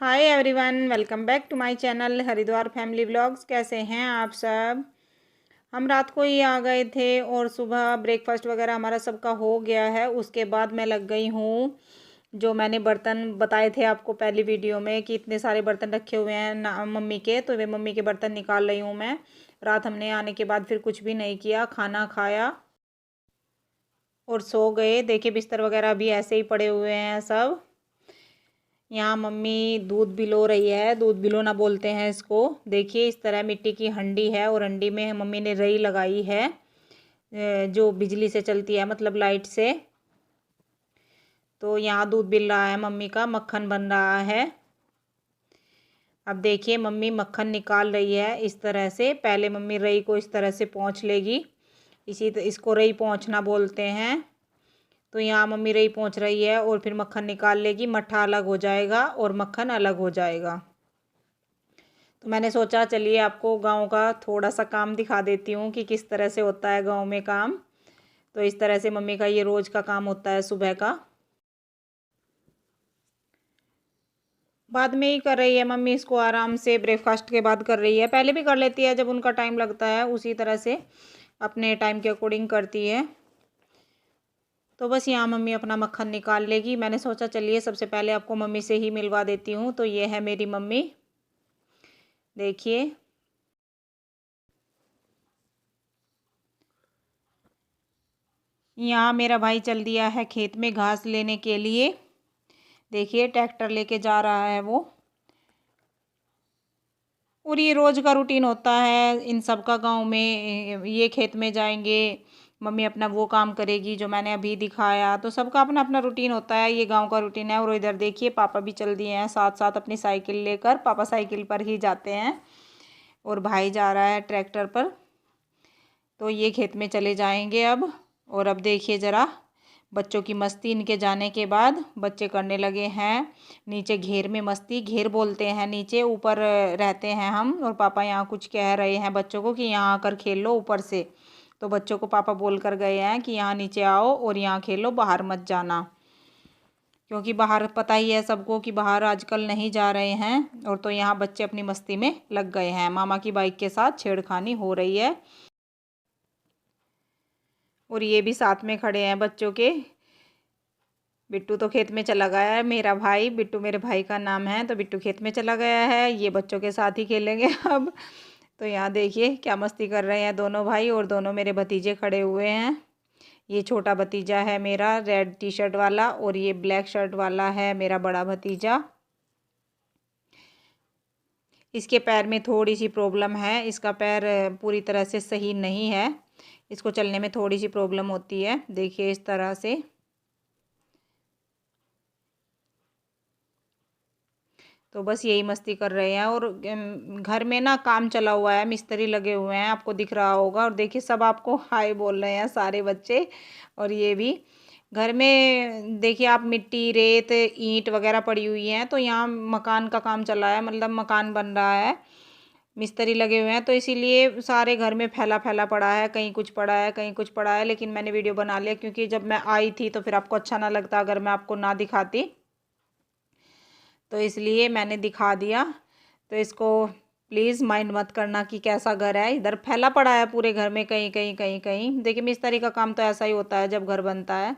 Hi everyone, welcome back to my channel Haridwar family vlogs. कैसे हैं आप सब। हम रात को ही आ गए थे और सुबह ब्रेकफास्ट वगैरह हमारा सबका हो गया है। उसके बाद मैं लग गई हूँ, जो मैंने बर्तन बताए थे आपको पहली वीडियो में कि इतने सारे बर्तन रखे हुए हैं ना मम्मी के, तो वे मम्मी के बर्तन निकाल रही हूँ मैं। रात हमने आने के बाद फिर कुछ भी नहीं किया, खाना खाया और सो गए। देखिए बिस्तर वगैरह भी ऐसे ही पड़े हुए हैं सब। यहाँ मम्मी दूध बिलो रही है, दूध बिलोना बोलते हैं इसको। देखिए इस तरह मिट्टी की हंडी है और हंडी में मम्मी ने रई लगाई है, जो बिजली से चलती है, मतलब लाइट से। तो यहाँ दूध बिल रहा है मम्मी का, मक्खन बन रहा है। अब देखिए मम्मी मक्खन निकाल रही है इस तरह से। पहले मम्मी रई को इस तरह से पोंछ लेगी, इसको रई पोंछना बोलते हैं। तो यहाँ मम्मी रई पोंछ रही है और फिर मक्खन निकाल लेगी। मट्ठा अलग हो जाएगा और मक्खन अलग हो जाएगा। तो मैंने सोचा चलिए आपको गांव का थोड़ा सा काम दिखा देती हूँ कि किस तरह से होता है गांव में काम। तो इस तरह से मम्मी का ये रोज़ का काम होता है सुबह का। बाद में ही कर रही है मम्मी इसको, आराम से ब्रेकफास्ट के बाद कर रही है। पहले भी कर लेती है जब उनका टाइम लगता है, उसी तरह से अपने टाइम के अकॉर्डिंग करती है। तो बस यहाँ मम्मी अपना मक्खन निकाल लेगी। मैंने सोचा चलिए सबसे पहले आपको मम्मी से ही मिलवा देती हूँ। तो ये है मेरी मम्मी, देखिए। यहाँ मेरा भाई चल दिया है खेत में घास लेने के लिए। देखिए ट्रैक्टर लेके जा रहा है वो। और ये रोज़ का रूटीन होता है इन सब का गाँव में। ये खेत में जाएंगे, मम्मी अपना वो काम करेगी जो मैंने अभी दिखाया। तो सबका अपना अपना रूटीन होता है, ये गांव का रूटीन है। और इधर देखिए पापा भी चल दिए हैं साथ साथ अपनी साइकिल लेकर। पापा साइकिल पर ही जाते हैं और भाई जा रहा है ट्रैक्टर पर। तो ये खेत में चले जाएंगे अब। और अब देखिए ज़रा बच्चों की मस्ती। इनके जाने के बाद बच्चे करने लगे हैं नीचे घेर में मस्ती। घेर बोलते हैं नीचे, ऊपर रहते हैं हम। और पापा यहाँ कुछ कह रहे हैं बच्चों को कि यहाँ आकर खेल लो ऊपर से। तो बच्चों को पापा बोल कर गए हैं कि यहाँ नीचे आओ और यहाँ खेलो, बाहर मत जाना। क्योंकि बाहर पता ही है सबको कि बाहर आजकल नहीं जा रहे हैं। और तो यहाँ बच्चे अपनी मस्ती में लग गए हैं। मामा की बाइक के साथ छेड़खानी हो रही है। और ये भी साथ में खड़े हैं बच्चों के। बिट्टू तो खेत में चला गया है, मेरा भाई बिट्टू मेरे भाई का नाम है। तो बिट्टू खेत में चला गया है, ये बच्चों के साथ ही खेलेंगे अब। तो यहाँ देखिए क्या मस्ती कर रहे हैं दोनों भाई। और दोनों मेरे भतीजे खड़े हुए हैं। ये छोटा भतीजा है मेरा रेड टी शर्ट वाला, और ये ब्लैक शर्ट वाला है मेरा बड़ा भतीजा। इसके पैर में थोड़ी सी प्रॉब्लम है, इसका पैर पूरी तरह से सही नहीं है। इसको चलने में थोड़ी सी प्रॉब्लम होती है। देखिए इस तरह से। तो बस यही मस्ती कर रहे हैं। और घर में ना काम चला हुआ है, मिस्त्री लगे हुए हैं, आपको दिख रहा होगा। और देखिए सब आपको हाय बोल रहे हैं सारे बच्चे। और ये भी घर में देखिए आप, मिट्टी रेत ईंट वगैरह पड़ी हुई हैं। तो यहाँ मकान का काम चला है, मतलब मकान बन रहा है, मिस्त्री लगे हुए हैं। तो इसीलिए सारे घर में फैला फैला पड़ा है, कहीं कुछ पड़ा है कहीं कुछ पड़ा है। लेकिन मैंने वीडियो बना लिया क्योंकि जब मैं आई थी तो फिर आपको अच्छा ना लगता अगर मैं आपको ना दिखाती। तो इसलिए मैंने दिखा दिया। तो इसको प्लीज़ माइंड मत करना कि कैसा घर है। इधर फैला पड़ा है पूरे घर में, कहीं कहीं कहीं कहीं। देखिए मिस्त्री का काम तो ऐसा ही होता है जब घर बनता है।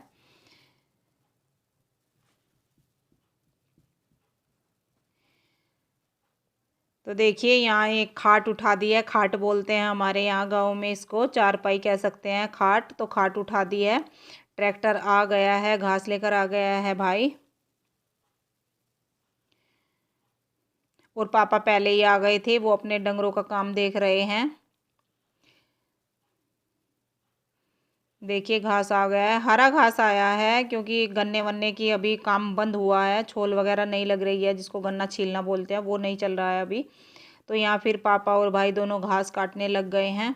तो देखिए यहाँ एक खाट उठा दी है। खाट बोलते हैं हमारे यहाँ गांव में इसको, चारपाई कह सकते हैं खाट। तो खाट उठा दी है, ट्रैक्टर आ गया है, घास लेकर आ गया है भाई। और पापा पहले ही आ गए थे, वो अपने डंगरों का काम देख रहे हैं। देखिए घास आ गया है, हरा घास आया है क्योंकि गन्ने वन्ने की अभी काम बंद हुआ है। छोल वगैरह नहीं लग रही है, जिसको गन्ना छीलना बोलते हैं, वो नहीं चल रहा है अभी। तो यहाँ फिर पापा और भाई दोनों घास काटने लग गए हैं।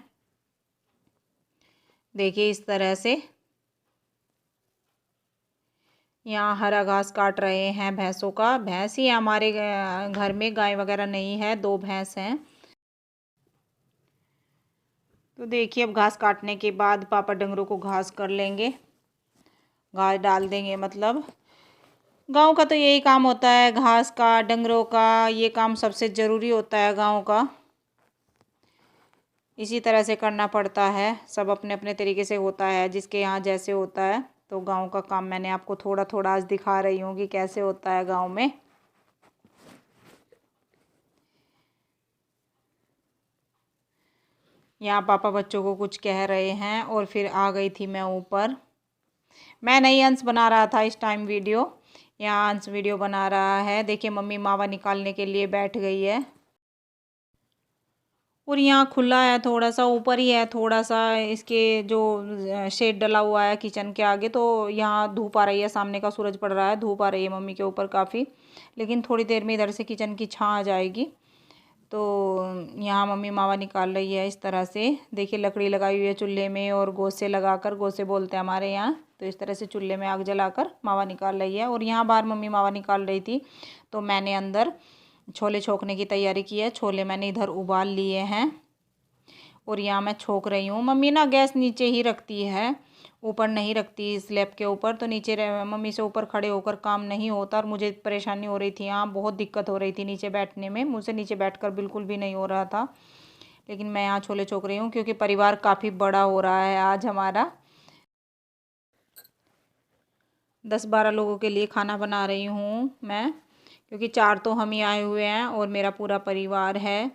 देखिए इस तरह से यहाँ हरा घास काट रहे हैं भैंसों का। भैंस ही है हमारे घर में, गाय वगैरह नहीं है, 2 भैंस हैं। तो देखिए अब घास काटने के बाद पापा डंगरों को घास कर लेंगे, घास डाल देंगे मतलब। गाँव का तो यही काम होता है, घास का, डंगरों का, ये काम सबसे ज़रूरी होता है गाँव का। इसी तरह से करना पड़ता है, सब अपने अपने तरीके से होता है, जिसके यहाँ जैसे होता है। तो गाँव का काम मैंने आपको थोड़ा थोड़ा आज दिखा रही हूँ कि कैसे होता है गाँव में। यहाँ पापा बच्चों को कुछ कह रहे हैं और फिर आ गई थी मैं ऊपर। मैं नहीं, अंश बना रहा था इस टाइम वीडियो। यहाँ अंश वीडियो बना रहा है। देखिए मम्मी मावा निकालने के लिए बैठ गई है। और यहाँ खुला है, थोड़ा सा ऊपर ही है, थोड़ा सा इसके जो शेड डला हुआ है किचन के आगे, तो यहाँ धूप आ रही है, सामने का सूरज पड़ रहा है, धूप आ रही है मम्मी के ऊपर काफ़ी। लेकिन थोड़ी देर में इधर से किचन की छाँ आ जाएगी। तो यहाँ मम्मी मावा निकाल रही है इस तरह से। देखिए लकड़ी लगाई हुई है चूल्हे में और गोसे लगाकर, गोसे बोलते हैं हमारे यहाँ, तो इस तरह से चूल्हे में आग जलाकर मावा निकाल रही है। और यहाँ बाहर मम्मी मावा निकाल रही थी, तो मैंने अंदर छोले छोंकने की तैयारी की है। छोले मैंने इधर उबाल लिए हैं और यहाँ मैं छोंक रही हूँ। मम्मी ना गैस नीचे ही रखती है, ऊपर नहीं रखती स्लैब के ऊपर, तो नीचे मम्मी से ऊपर खड़े होकर काम नहीं होता। और मुझे परेशानी हो रही थी, यहाँ बहुत दिक्कत हो रही थी नीचे बैठने में, मुझसे नीचे बैठकर बिल्कुल भी नहीं हो रहा था। लेकिन मैं यहाँ छोले छोंक रही हूँ क्योंकि परिवार काफ़ी बड़ा हो रहा है आज हमारा। 10-12 लोगों के लिए खाना बना रही हूँ मैं, क्योंकि 4 तो हम ही आए हुए हैं और मेरा पूरा परिवार है।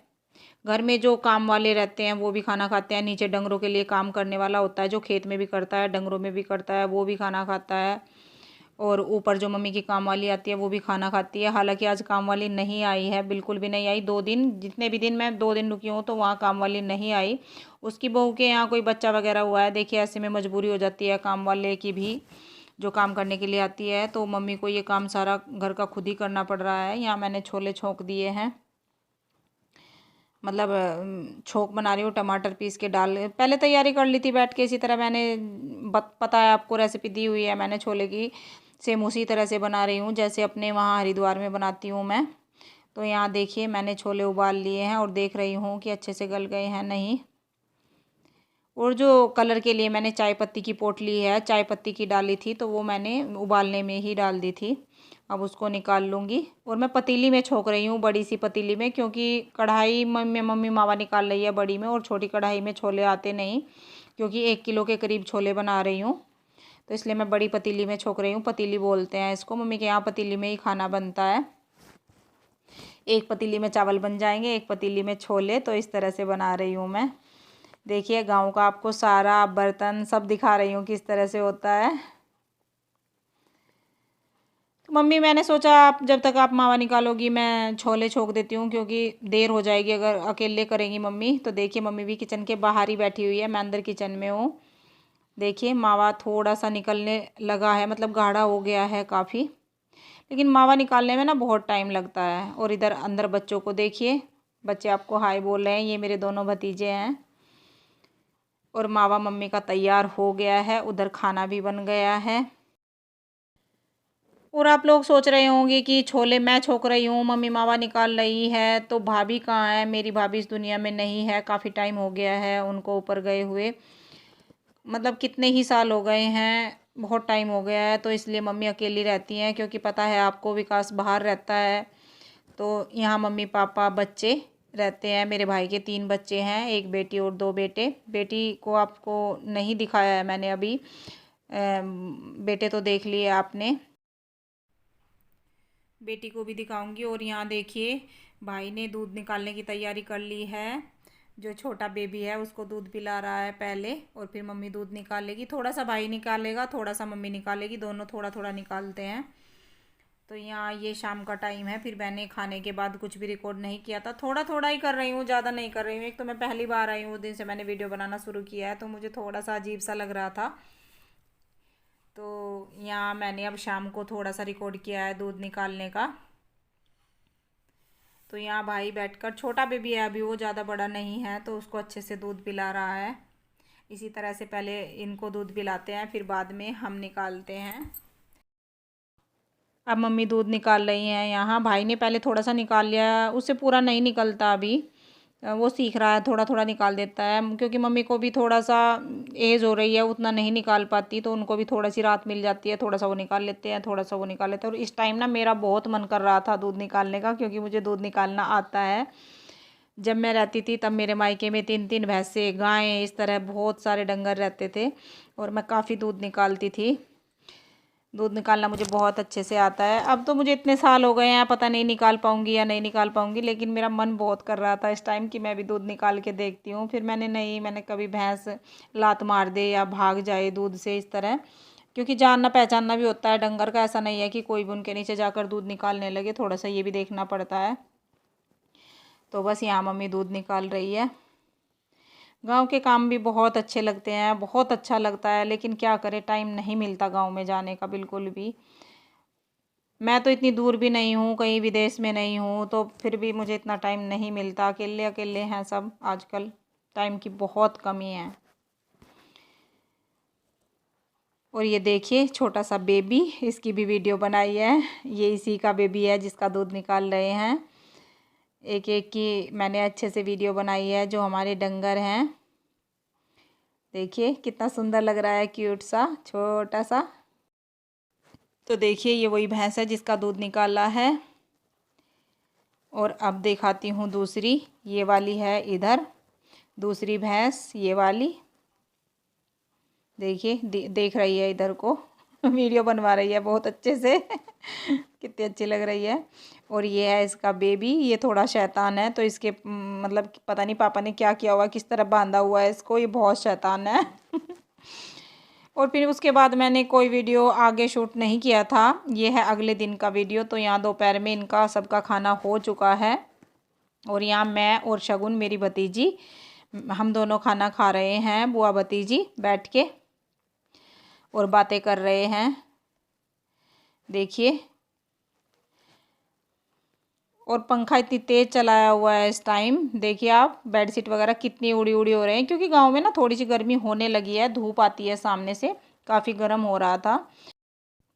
घर में जो काम वाले रहते हैं वो भी खाना खाते हैं, नीचे डंगरों के लिए काम करने वाला होता है जो खेत में भी करता है, डंगरों में भी करता है, वो भी खाना खाता है। और ऊपर जो मम्मी की काम वाली आती है वो भी खाना खाती है। हालांकि आज काम वाली नहीं आई है, बिल्कुल भी नहीं आई। 2 दिन, जितने भी दिन मैं 2 दिन रुकी हूँ तो वहाँ काम वाली नहीं आई। उसकी बहू के यहाँ कोई बच्चा वगैरह हुआ है। देखिए ऐसे में मजबूरी हो जाती है काम वाले की भी, जो काम करने के लिए आती है। तो मम्मी को ये काम सारा घर का खुद ही करना पड़ रहा है। यहाँ मैंने छोले छोंक दिए हैं, मतलब छोंक बना रही हूँ, टमाटर पीस के डाल, पहले तैयारी कर ली थी बैठ के। इसी तरह मैंने पता है आपको, रेसिपी दी हुई है मैंने छोले की, सेम उसी तरह से बना रही हूँ जैसे अपने वहाँ हरिद्वार में बनाती हूँ मैं। तो यहाँ देखिए मैंने छोले उबाल लिए हैं और देख रही हूँ कि अच्छे से गल गए हैं नहीं। और जो कलर के लिए मैंने चाय पत्ती की पोटली है, चाय पत्ती की डाली थी, तो वो मैंने उबालने में ही डाल दी थी। अब उसको निकाल लूँगी। और मैं पतीली में छोंक रही हूँ, बड़ी सी पतीली में, क्योंकि कढ़ाई में मम्मी मावा निकाल रही है बड़ी में, और छोटी कढ़ाई में छोले आते नहीं, क्योंकि 1 किलो के करीब छोले बना रही हूँ, तो इसलिए मैं बड़ी पतीली में छोंक रही हूँ। पतीली बोलते हैं इसको, मम्मी के यहाँ पतीली में ही खाना बनता है। एक पतीली में चावल बन जाएंगे, एक पतीली में छोले, तो इस तरह से बना रही हूँ मैं। देखिए गाँव का आपको सारा बर्तन सब दिखा रही हूँ किस तरह से होता है। तो मम्मी मैंने सोचा आप जब तक आप मावा निकालोगी मैं छोले छोंक देती हूँ, क्योंकि देर हो जाएगी अगर अकेले करेंगी मम्मी। तो देखिए मम्मी भी किचन के बाहर ही बैठी हुई है, मैं अंदर किचन में हूँ। देखिए मावा थोड़ा सा निकलने लगा है, मतलब गाढ़ा हो गया है काफ़ी, लेकिन मावा निकालने में ना बहुत टाइम लगता है। और इधर अंदर बच्चों को देखिए, बच्चे आपको हाय बोल रहे हैं, ये मेरे दोनों भतीजे हैं। और मावा मम्मी का तैयार हो गया है, उधर खाना भी बन गया है। और आप लोग सोच रहे होंगे कि छोले मैं छोंक रही हूँ, मम्मी मावा निकाल रही है, तो भाभी कहाँ है? मेरी भाभी इस दुनिया में नहीं है, काफ़ी टाइम हो गया है उनको ऊपर गए हुए, मतलब कितने ही साल हो गए हैं, बहुत टाइम हो गया है। तो इसलिए मम्मी अकेली रहती हैं, क्योंकि पता है आपको विकास बाहर रहता है। तो यहाँ मम्मी पापा बच्चे रहते हैं। मेरे भाई के 3 बच्चे हैं, एक बेटी और 2 बेटे। बेटी को आपको नहीं दिखाया है मैंने अभी, बेटे तो देख लिए आपने, बेटी को भी दिखाऊंगी। और यहाँ देखिए भाई ने दूध निकालने की तैयारी कर ली है। जो छोटा बेबी है उसको दूध पिला रहा है पहले, और फिर मम्मी दूध निकालेगी। थोड़ा सा भाई निकालेगा, थोड़ा सा मम्मी निकालेगी, दोनों थोड़ा थोड़ा निकालते हैं। तो यहाँ ये शाम का टाइम है, फिर मैंने खाने के बाद कुछ भी रिकॉर्ड नहीं किया था, थोड़ा थोड़ा ही कर रही हूँ, ज़्यादा नहीं कर रही हूँ। एक तो मैं पहली बार आई हूँ, उस दिन से मैंने वीडियो बनाना शुरू किया है, तो मुझे थोड़ा सा अजीब सा लग रहा था। तो यहाँ मैंने अब शाम को थोड़ा सा रिकॉर्ड किया है दूध निकालने का। तो यहाँ भाई बैठकर, छोटा बेबी है अभी, वो ज़्यादा बड़ा नहीं है, तो उसको अच्छे से दूध पिला रहा है। इसी तरह से पहले इनको दूध पिलाते हैं, फिर बाद में हम निकालते हैं। अब मम्मी दूध निकाल रही हैं। यहाँ भाई ने पहले थोड़ा सा निकाल लिया, उससे पूरा नहीं निकलता अभी, वो सीख रहा है, थोड़ा थोड़ा निकाल देता है, क्योंकि मम्मी को भी थोड़ा सा एज हो रही है, उतना नहीं निकाल पाती, तो उनको भी थोड़ा सी राहत मिल जाती है, थोड़ा सा वो निकाल लेते हैं, थोड़ा सा वो निकाल लेते हैं। और इस टाइम ना मेरा बहुत मन कर रहा था दूध निकालने का, क्योंकि मुझे दूध निकालना आता है। जब मैं रहती थी तब मेरे मायके में 3-3 भैंसे, गायें, इस तरह बहुत सारे डंगर रहते थे और मैं काफ़ी दूध निकालती थी। दूध निकालना मुझे बहुत अच्छे से आता है। अब तो मुझे इतने साल हो गए हैं, पता नहीं निकाल पाऊँगी या नहीं निकाल पाऊँगी, लेकिन मेरा मन बहुत कर रहा था इस टाइम कि मैं भी दूध निकाल के देखती हूँ। फिर मैंने कभी भैंस लात मार दे या भाग जाए दूध से, इस तरह, क्योंकि जानना पहचानना भी होता है डंगर का। ऐसा नहीं है कि कोई भी उनके नीचे जाकर दूध निकालने लगे, थोड़ा सा ये भी देखना पड़ता है। तो बस यहाँ मम्मी दूध निकाल रही है। गांव के काम भी बहुत अच्छे लगते हैं, बहुत अच्छा लगता है, लेकिन क्या करें, टाइम नहीं मिलता गांव में जाने का बिल्कुल भी। मैं तो इतनी दूर भी नहीं हूँ, कहीं विदेश में नहीं हूँ, तो फिर भी मुझे इतना टाइम नहीं मिलता। अकेले अकेले हैं सब आजकल, टाइम की बहुत कमी है। और ये देखिए छोटा सा बेबी, इसकी भी वीडियो बनाई है। ये इसी का बेबी है जिसका दूध निकाल रहे हैं। एक एक की मैंने अच्छे से वीडियो बनाई है। जो हमारे डंगर हैं, देखिए कितना सुंदर लग रहा है, क्यूट सा छोटा सा। तो देखिए ये वही भैंस है जिसका दूध निकाला है। और अब दिखाती हूँ दूसरी, ये वाली है इधर, दूसरी भैंस ये वाली। देखिए देख रही है इधर को वीडियो बनवा रही है बहुत अच्छे से कितनी अच्छी लग रही है। और ये है इसका बेबी, ये थोड़ा शैतान है, तो इसके मतलब पता नहीं पापा ने क्या किया हुआ, किस तरह बांधा हुआ है इसको, ये बहुत शैतान है और फिर उसके बाद मैंने कोई वीडियो आगे शूट नहीं किया था। ये है अगले दिन का वीडियो। तो यहाँ दोपहर में इनका सबका खाना हो चुका है और यहाँ मैं और शगुन मेरी भतीजी, हम दोनों खाना खा रहे हैं, बुआ भतीजी बैठ के, और बातें कर रहे हैं। देखिए, और पंखा इतनी तेज़ चलाया हुआ है इस टाइम। देखिए आप, बेडशीट वगैरह कितनी उड़ी उड़ी हो रहे हैं, क्योंकि गांव में ना थोड़ी सी गर्मी होने लगी है, धूप आती है सामने से, काफ़ी गर्म हो रहा था,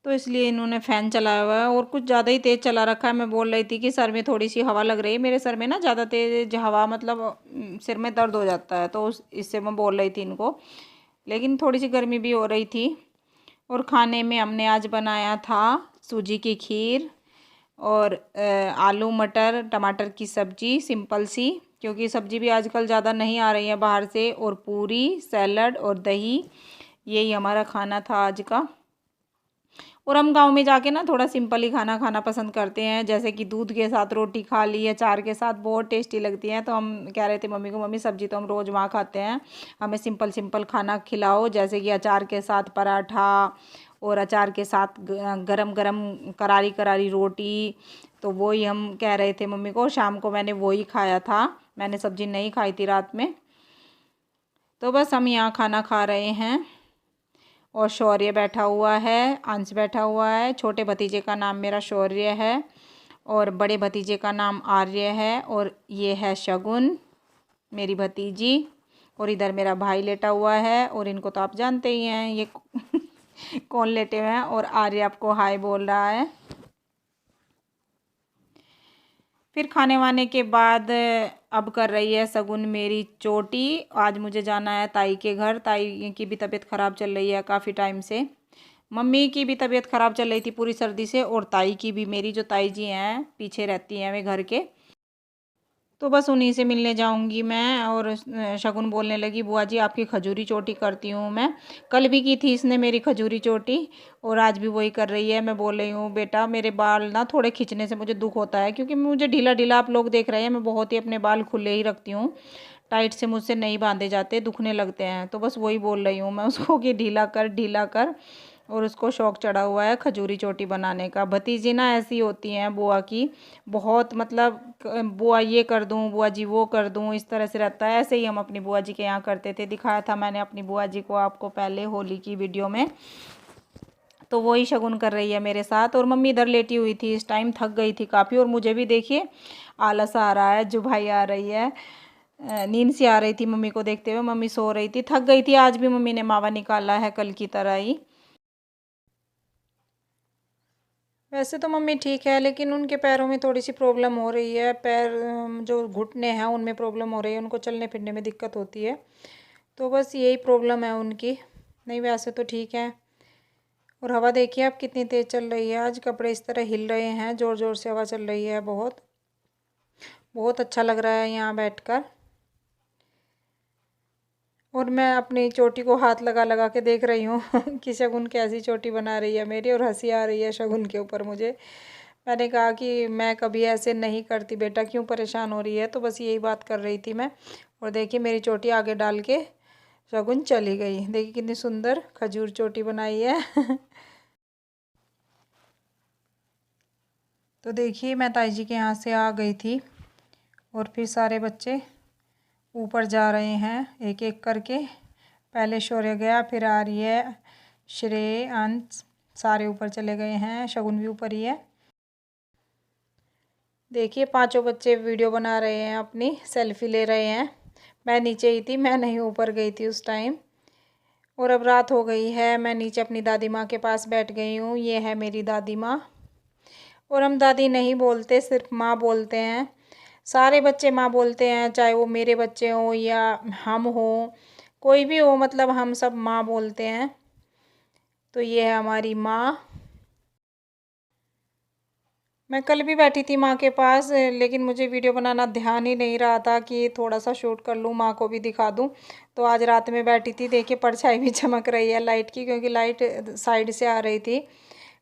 तो इसलिए इन्होंने फ़ैन चलाया हुआ है और कुछ ज़्यादा ही तेज़ चला रखा है। मैं बोल रही थी कि सर में थोड़ी सी हवा लग रही है, मेरे सर में ना ज़्यादा तेज़ हवा, मतलब सिर में दर्द हो जाता है, तो इससे मैं बोल रही थी इनको, लेकिन थोड़ी सी गर्मी भी हो रही थी। और खाने में हमने आज बनाया था सूजी की खीर और आलू मटर टमाटर की सब्ज़ी, सिंपल सी, क्योंकि सब्ज़ी भी आजकल ज़्यादा नहीं आ रही है बाहर से, और पूरी, सैलड और दही, यही हमारा खाना था आज का। और हम गांव में जाके ना थोड़ा सिंपल ही खाना खाना पसंद करते हैं, जैसे कि दूध के साथ रोटी खा ली, अचार के साथ बहुत टेस्टी लगती हैं। तो हम कह रहे थे मम्मी को, मम्मी सब्ज़ी तो हम रोज़ वहाँ खाते हैं, हमें सिंपल सिंपल खाना खिलाओ, जैसे कि अचार के साथ पराठा और अचार के साथ गरम गरम करारी करारी रोटी। तो वही हम कह रहे थे मम्मी को। शाम को मैंने वही खाया था, मैंने सब्ज़ी नहीं खाई थी रात में। तो बस हम यहाँ खाना खा रहे हैं और शौर्य बैठा हुआ है, अंश बैठा हुआ है। छोटे भतीजे का नाम मेरा शौर्य है और बड़े भतीजे का नाम आर्य है। और ये है शगुन मेरी भतीजी, और इधर मेरा भाई लेटा हुआ है, और इनको तो आप जानते ही हैं ये कौन लेटे हुए हैं। और आर्य आपको हाय बोल रहा है। फिर खाने वाने के बाद अब कर रही है शगुन मेरी चोटी। आज मुझे जाना है ताई के घर, ताई की भी तबीयत ख़राब चल रही है काफ़ी टाइम से, मम्मी की भी तबीयत ख़राब चल रही थी पूरी सर्दी से, और ताई की भी, मेरी जो ताई जी हैं पीछे रहती हैं वे घर के, तो बस उन्हीं से मिलने जाऊंगी मैं। और शगुन बोलने लगी, बुआ जी आपकी खजूरी चोटी करती हूँ मैं। कल भी की थी इसने मेरी खजूरी चोटी, और आज भी वही कर रही है। मैं बोल रही हूँ बेटा मेरे बाल ना थोड़े खींचने से मुझे दुख होता है, क्योंकि मुझे ढीला ढीला, आप लोग देख रहे हैं, मैं बहुत ही अपने बाल खुले ही रखती हूँ, टाइट से मुझसे नहीं बांधे जाते, दुखने लगते हैं। तो बस वही बोल रही हूँ मैं उसको कि ढीला कर ढीला कर। और उसको शौक़ चढ़ा हुआ है खजूरी चोटी बनाने का। भतीजी ना ऐसी होती हैं बुआ की, बहुत मतलब बुआ ये कर दूँ, बुआ जी वो कर दूँ, इस तरह से रहता है। ऐसे ही हम अपनी बुआ जी के यहाँ करते थे, दिखाया था मैंने अपनी बुआ जी को आपको पहले होली की वीडियो में। तो वही शगुन कर रही है मेरे साथ। और मम्मी इधर लेटी हुई थी, इस टाइम थक गई थी काफ़ी, और मुझे भी देखिए आलस आ रहा है, जुभाई आ रही है, नींद सी आ रही थी मम्मी को देखते हुए। मम्मी सो रही थी, थक गई थी। आज भी मम्मी ने मावा निकाला है कल की तरह ही। वैसे तो मम्मी ठीक है, लेकिन उनके पैरों में थोड़ी सी प्रॉब्लम हो रही है। पैर जो घुटने हैं उनमें प्रॉब्लम हो रही है, उनको चलने फिरने में दिक्कत होती है। तो बस यही प्रॉब्लम है उनकी, नहीं वैसे तो ठीक है। और हवा देखिए आप कितनी तेज़ चल रही है। आज कपड़े इस तरह हिल रहे हैं, ज़ोर ज़ोर से हवा चल रही है। बहुत बहुत अच्छा लग रहा है यहाँ बैठकर। और मैं अपनी चोटी को हाथ लगा लगा के देख रही हूँ कि शगुन कैसी चोटी बना रही है मेरी, और हंसी आ रही है शगुन के ऊपर मुझे। मैंने कहा कि मैं कभी ऐसे नहीं करती बेटा, क्यों परेशान हो रही है। तो बस यही बात कर रही थी मैं। और देखिए मेरी चोटी आगे डाल के शगुन चली गई। देखिए कितनी सुंदर खजूर चोटी बनाई है तो देखिए मैं ताई जी के यहाँ से आ गई थी, और फिर सारे बच्चे ऊपर जा रहे हैं एक एक करके। पहले शौर्य गया, फिर आ रही है श्रेय, अंश, सारे ऊपर चले गए हैं। शगुन भी ऊपर ही है। देखिए पांचों बच्चे वीडियो बना रहे हैं, अपनी सेल्फी ले रहे हैं। मैं नीचे ही थी, मैं नहीं ऊपर गई थी उस टाइम। और अब रात हो गई है, मैं नीचे अपनी दादी माँ के पास बैठ गई हूँ। ये है मेरी दादी माँ। और हम दादी नहीं बोलते, सिर्फ माँ बोलते हैं। सारे बच्चे माँ बोलते हैं, चाहे वो मेरे बच्चे हों या हम हों, कोई भी हो, मतलब हम सब माँ बोलते हैं। तो ये है हमारी माँ। मैं कल भी बैठी थी माँ के पास, लेकिन मुझे वीडियो बनाना ध्यान ही नहीं रहा था कि थोड़ा सा शूट कर लूँ, माँ को भी दिखा दूँ। तो आज रात में बैठी थी, देखिए परछाई भी चमक रही है लाइट की, क्योंकि लाइट साइड से आ रही थी।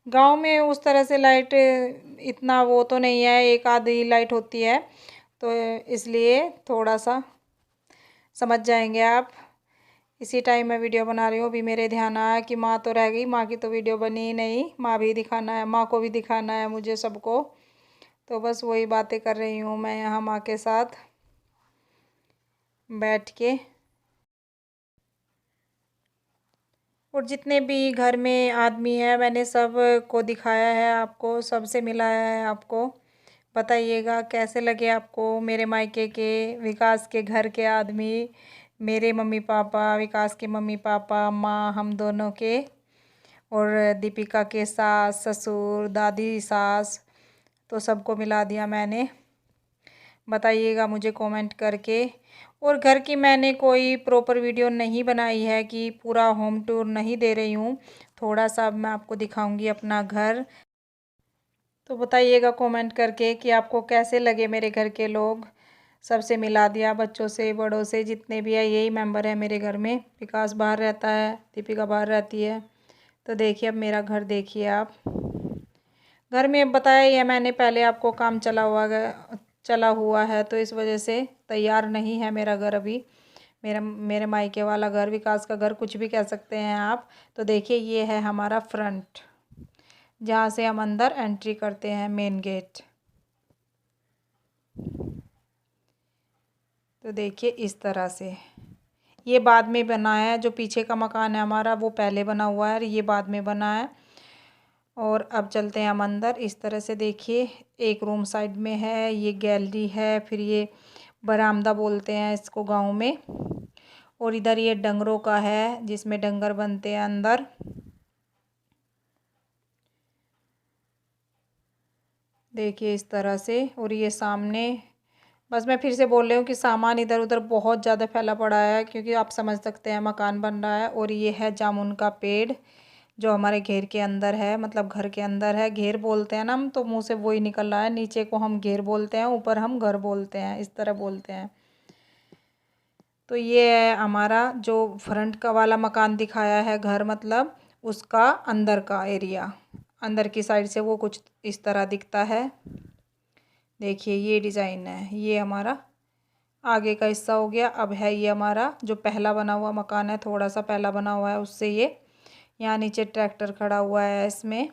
गांव में उस तरह से लाइट इतना वो तो नहीं है, एक आधी लाइट होती है, तो इसलिए थोड़ा सा समझ जाएंगे आप। इसी टाइम मैं वीडियो बना रही हूँ, अभी मेरे ध्यान आया कि माँ तो रह गई, माँ की तो वीडियो बनी ही नहीं। माँ भी दिखाना है, माँ को भी दिखाना है मुझे, सबको। तो बस वही बातें कर रही हूँ मैं यहाँ माँ के साथ बैठ के। और जितने भी घर में आदमी हैं मैंने सब को दिखाया है आपको, सबसे मिलाया है आपको। बताइएगा कैसे लगे आपको मेरे मायके के, विकास के घर के आदमी, मेरे मम्मी पापा, विकास के मम्मी पापा, माँ, हम दोनों के, और दीपिका के सास ससुर दादी सास, तो सबको मिला दिया मैंने। बताइएगा मुझे कमेंट करके। और घर की मैंने कोई प्रॉपर वीडियो नहीं बनाई है कि पूरा होम टूर नहीं दे रही हूँ, थोड़ा सा अब मैं आपको दिखाऊंगी अपना घर। तो बताइएगा कमेंट करके कि आपको कैसे लगे मेरे घर के लोग। सबसे मिला दिया, बच्चों से बड़ों से, जितने भी है यही मेंबर है मेरे घर में। विकास बाहर रहता है, दीपिका बाहर रहती है। तो देखिए अब मेरा घर देखिए आप। घर में बताया ही है मैंने पहले आपको, काम चला हुआ है, तो इस वजह से तैयार नहीं है मेरा घर अभी। मेरे मायके वाला घर, विकास का घर, कुछ भी कह सकते हैं आप। तो देखिए ये है हमारा फ्रंट, जहाँ से हम अंदर एंट्री करते हैं, मेन गेट। तो देखिए इस तरह से। ये बाद में बना है, जो पीछे का मकान है हमारा वो पहले बना हुआ है, और ये बाद में बना है। और अब चलते हैं हम अंदर। इस तरह से देखिए, एक रूम साइड में है, ये गैलरी है, फिर ये बरामदा बोलते हैं इसको गांव में। और इधर ये डंगरों का है, जिसमें डंगर बनते हैं अंदर। देखिए इस तरह से। और ये सामने, बस मैं फिर से बोल रही हूँ कि सामान इधर उधर बहुत ज़्यादा फैला पड़ा है, क्योंकि आप समझ सकते हैं मकान बन रहा है। और ये है जामुन का पेड़, जो हमारे घेर के अंदर है, मतलब घर के अंदर है। घेर बोलते हैं ना हम, तो मुंह से वही निकल रहा है। नीचे को हम घेर बोलते हैं, ऊपर हम घर बोलते हैं, इस तरह बोलते हैं। तो ये है हमारा जो फ्रंट का वाला मकान दिखाया है घर, मतलब उसका अंदर का एरिया। अंदर की साइड से वो कुछ इस तरह दिखता है। देखिए ये डिज़ाइन है, ये हमारा आगे का हिस्सा हो गया। अब है ये हमारा जो पहला बना हुआ मकान है, थोड़ा सा पहला बना हुआ है उससे ये। यहाँ नीचे ट्रैक्टर खड़ा हुआ है इसमें।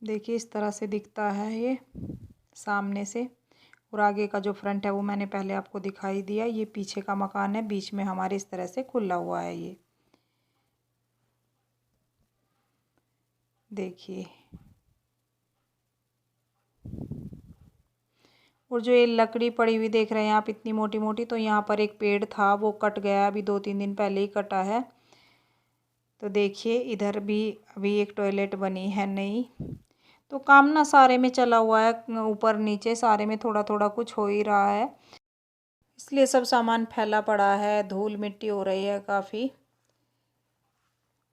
देखिए इस तरह से दिखता है ये सामने से। और आगे का जो फ्रंट है वो मैंने पहले आपको दिखाई दिया। ये पीछे का मकान है, बीच में हमारे इस तरह से खुला हुआ है ये। देखिए, और जो ये लकड़ी पड़ी हुई देख रहे हैं आप, इतनी मोटी मोटी, तो यहाँ पर एक पेड़ था वो कट गया, अभी 2-3 दिन पहले ही कटा है। तो देखिए इधर भी अभी एक टॉयलेट बनी है नई। तो काम ना सारे में चला हुआ है, ऊपर नीचे सारे में थोड़ा थोड़ा कुछ हो ही रहा है, इसलिए सब सामान फैला पड़ा है, धूल मिट्टी हो रही है काफ़ी।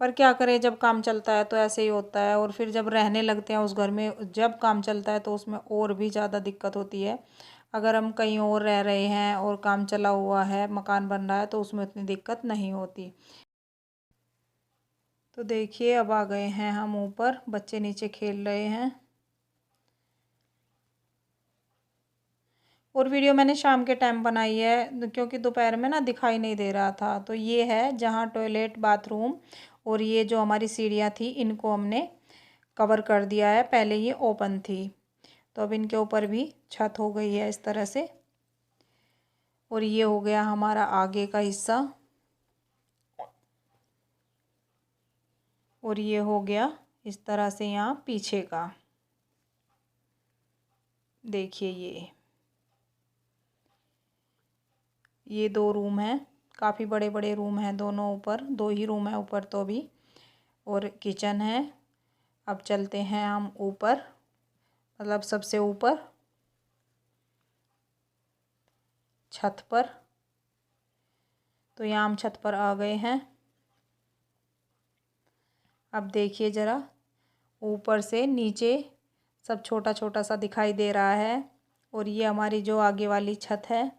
पर क्या करें, जब काम चलता है तो ऐसे ही होता है, और फिर जब रहने लगते हैं उस घर में, जब काम चलता है तो उसमें और भी ज़्यादा दिक्कत होती है। अगर हम कहीं और रह रहे हैं और काम चला हुआ है, मकान बन रहा है, तो उसमें उतनी दिक्कत नहीं होती। तो देखिए अब आ गए हैं हम ऊपर, बच्चे नीचे खेल रहे हैं। और वीडियो मैंने शाम के टाइम बनाई है क्योंकि दोपहर में ना दिखाई नहीं दे रहा था। तो ये है जहाँ टॉयलेट, बाथरूम और ये जो हमारी सीढ़ियाँ थी, इनको हमने कवर कर दिया है। पहले ये ओपन थी, तो अब इनके ऊपर भी छत हो गई है इस तरह से। और ये हो गया हमारा आगे का हिस्सा, और ये हो गया इस तरह से यहाँ पीछे का। देखिए ये 2 रूम हैं, काफ़ी बड़े बड़े रूम हैं दोनों, ऊपर 2 ही रूम है ऊपर तो भी, और किचन है। अब चलते हैं हम ऊपर, मतलब सबसे ऊपर छत पर। तो यहाँ हम छत पर आ गए हैं। अब देखिए ज़रा, ऊपर से नीचे सब छोटा छोटा सा दिखाई दे रहा है। और ये हमारी जो आगे वाली छत है।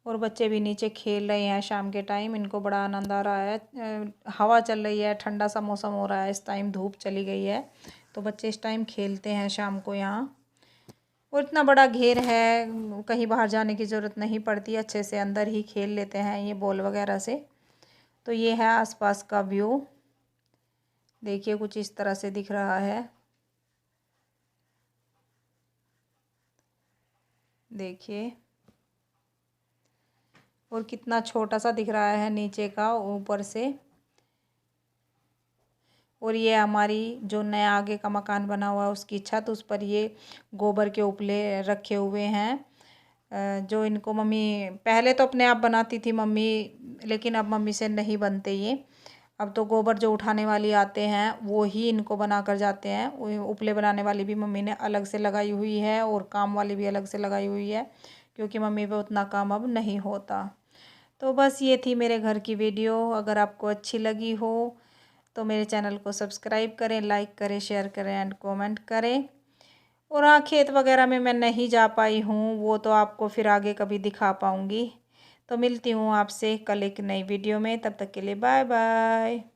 और बच्चे भी नीचे खेल रहे हैं शाम के टाइम, इनको बड़ा आनंद आ रहा है। हवा चल रही है, ठंडा सा मौसम हो रहा है इस टाइम, धूप चली गई है, तो बच्चे इस टाइम खेलते हैं शाम को यहाँ। और इतना बड़ा घेर है, कहीं बाहर जाने की ज़रूरत नहीं पड़ती, अच्छे से अंदर ही खेल लेते हैं ये बॉल वगैरह से। तो ये है आसपास का व्यू, देखिए कुछ इस तरह से दिख रहा है। देखिए, और कितना छोटा सा दिख रहा है नीचे का ऊपर से। और ये हमारी जो नया आगे का मकान बना हुआ है उसकी छत, उस पर ये गोबर के उपले रखे हुए हैं। जो इनको मम्मी पहले तो अपने आप बनाती थी मम्मी, लेकिन अब मम्मी से नहीं बनते ये। अब तो गोबर जो उठाने वाली आते हैं वो ही इनको बना कर जाते हैं। उपले बनाने वाली भी मम्मी ने अलग से लगाई हुई है, और काम वाली भी अलग से लगाई हुई है, क्योंकि मम्मी पे उतना काम अब नहीं होता। तो बस ये थी मेरे घर की वीडियो। अगर आपको अच्छी लगी हो तो मेरे चैनल को सब्सक्राइब करें, लाइक करें, शेयर करें एंड कमेंट करें। और हाँ, खेत वगैरह में मैं नहीं जा पाई हूँ, वो तो आपको फिर आगे कभी दिखा पाऊँगी। तो मिलती हूँ आपसे कल एक नई वीडियो में, तब तक के लिए बाय बाय।